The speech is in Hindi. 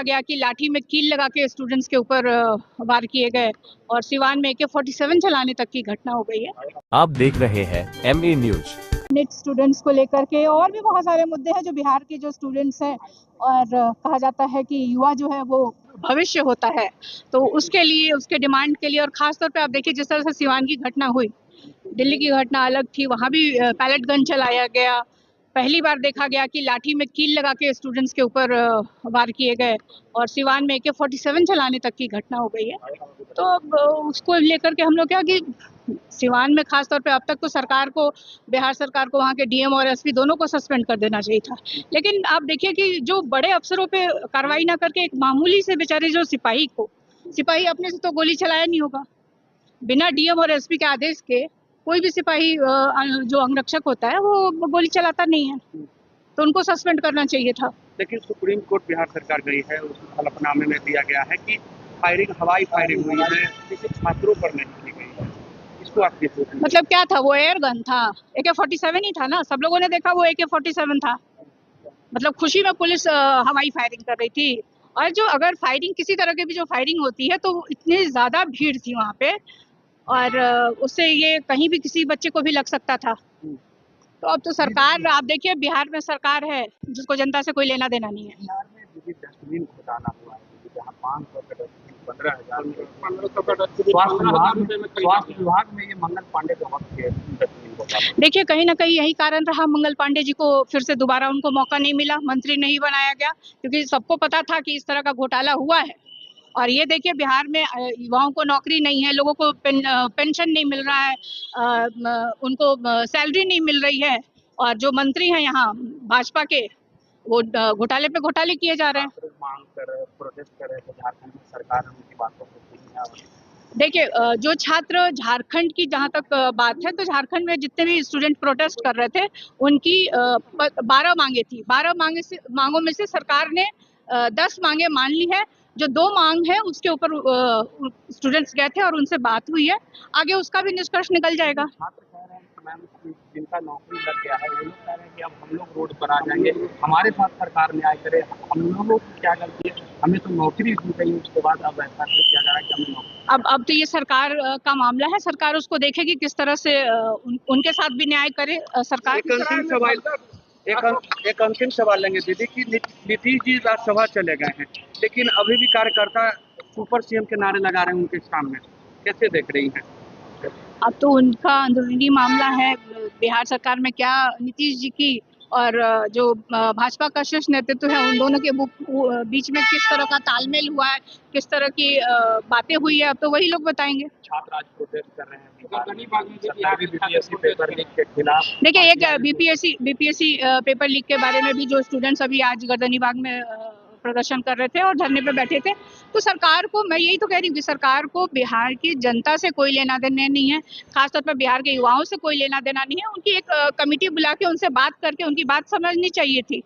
देखा गया कि लाठी में कील लगा के स्टूडेंट्स के ऊपर वार किए गए और सिवान में AK-47 चलाने तक की घटना हो गई है। आप देख रहे हैं ME न्यूज। नेट स्टूडेंट्स को लेकर के और भी बहुत सारे मुद्दे हैं जो बिहार के जो स्टूडेंट्स हैं, और कहा जाता है कि युवा जो है वो भविष्य होता है, तो उसके लिए, उसके डिमांड के लिए, और खास तौर पे आप देखिए जिस तरह से सिवान की घटना हुई, दिल्ली की घटना अलग थी, वहाँ भी पैलेट गन चलाया गया। पहली बार देखा गया कि लाठी में कील लगा के स्टूडेंट्स के ऊपर वार किए गए और सिवान में AK-47 चलाने तक की घटना हो गई है। तो अब उसको लेकर के हम लोग क्या कि सिवान में खास तौर पे अब तक तो सरकार को, बिहार सरकार को, वहाँ के DM और SP दोनों को सस्पेंड कर देना चाहिए था। लेकिन आप देखिए कि जो बड़े अफसरों पे कार्रवाई ना करके एक मामूली से बेचारे जो सिपाही अपने से तो गोली चलाया नहीं होगा, बिना DM और SP के आदेश के कोई भी सिपाही जो अंगरक्षक होता है वो गोली चलाता नहीं है, तो उनको सस्पेंड करना चाहिए था। लेकिन सुप्रीम कोर्ट बिहार सरकार गई है, उस हलफनामे में दिया गया है कि हवाई फायरिंग हुई है, किसी छात्रों पर नहीं की गई है। इसको आप कैसे देखते हैं? मतलब क्या था वो? एयर गन था, AK-47 ही था ना, सब लोगों ने देखा वो AK-47 था। मतलब खुशी में पुलिस हवाई फायरिंग कर रही थी, और जो अगर फायरिंग किसी तरह की भी जो फायरिंग होती है तो इतनी ज्यादा भीड़ थी वहाँ पे, और उससे ये कहीं भी किसी बच्चे को भी लग सकता था। तो अब तो सरकार, आप देखिए बिहार में सरकार है जिसको जनता से कोई लेना देना नहीं है। बिहार में जो डस्टबिन घोटाला हुआ है, जहाँ 500 का डस्टबिन 15,000 स्वास्थ्य विभाग में ये मंगल पांडे के वक्त के डस्टबिन घोटाला। देखिए कहीं ना कहीं यही कारण रहा, मंगल पांडे जी को फिर से दोबारा उनको मौका नहीं मिला, मंत्री नहीं बनाया गया, क्योंकि सबको पता था कि इस तरह का घोटाला हुआ है। और ये देखिए बिहार में युवाओं को नौकरी नहीं है, लोगों को पेंशन नहीं मिल रहा है, उनको सैलरी नहीं मिल रही है, और जो मंत्री हैं यहाँ भाजपा के, वो घोटाले पे घोटाले किए जा रहे हैं। मांग कर प्रोटेस्ट कर रहे थे झारखंड में, सरकार उनकी बातों को सुनी है। देखिए जो छात्र झारखंड की जहाँ तक बात है, तो झारखंड में जितने भी स्टूडेंट प्रोटेस्ट कर रहे थे उनकी 12 मांगे थी। 12 मांगों में से सरकार ने 10 मांगे मान ली है। जो 2 मांग है उसके ऊपर स्टूडेंट्स गए थे और उनसे बात हुई है, आगे उसका भी निष्कर्ष निकल जाएगा। छात्र कह रहे हैं कि मैम जिनका नौकरी लग गया है वो लोग कह रहे हैं कि अब हम लोग रोड पर आ जाएंगे, हमारे साथ सरकार न्याय करे, हम लोगों की क्या गलती है, हमें तो नौकरी दी गई, उसके बाद अब ऐसा किया जा रहा है कि हमें नौकरी। अब तो ये सरकार का मामला है, सरकार उसको देखेगी किस तरह से उनके साथ भी न्याय करे सरकार। एक अंतिम सवाल लेंगे दीदी कि नीतीश जी राज्यसभा चले गए हैं, लेकिन अभी भी कार्यकर्ता सुपर CM के नारे लगा रहे हैं उनके सामने, कैसे देख रही हैं? अब तो उनका अंदरूनी मामला है, बिहार सरकार में क्या नीतीश जी की और जो भाजपा का शीर्ष नेतृत्व है उन दोनों के बीच में किस तरह का तालमेल हुआ है, किस तरह की बातें हुई है, अब तो वही लोग बताएंगे। छात्र आज प्रोटेस्ट कर रहे हैं BPSC पेपर लीक के खिलाफ। देखिए एक BPSC पेपर लीक के बारे में भी जो स्टूडेंट्स अभी आज गर्दनीबाग में प्रदर्शन कर रहे थे और धरने पे बैठे थे, तो सरकार को, मैं यही तो कह रही हूँ कि सरकार को बिहार की जनता से कोई लेना देना नहीं है, खासतौर पर बिहार के युवाओं से कोई लेना देना नहीं है। उनकी एक कमेटी बुला के उनसे बात करके उनकी बात समझनी चाहिए थी।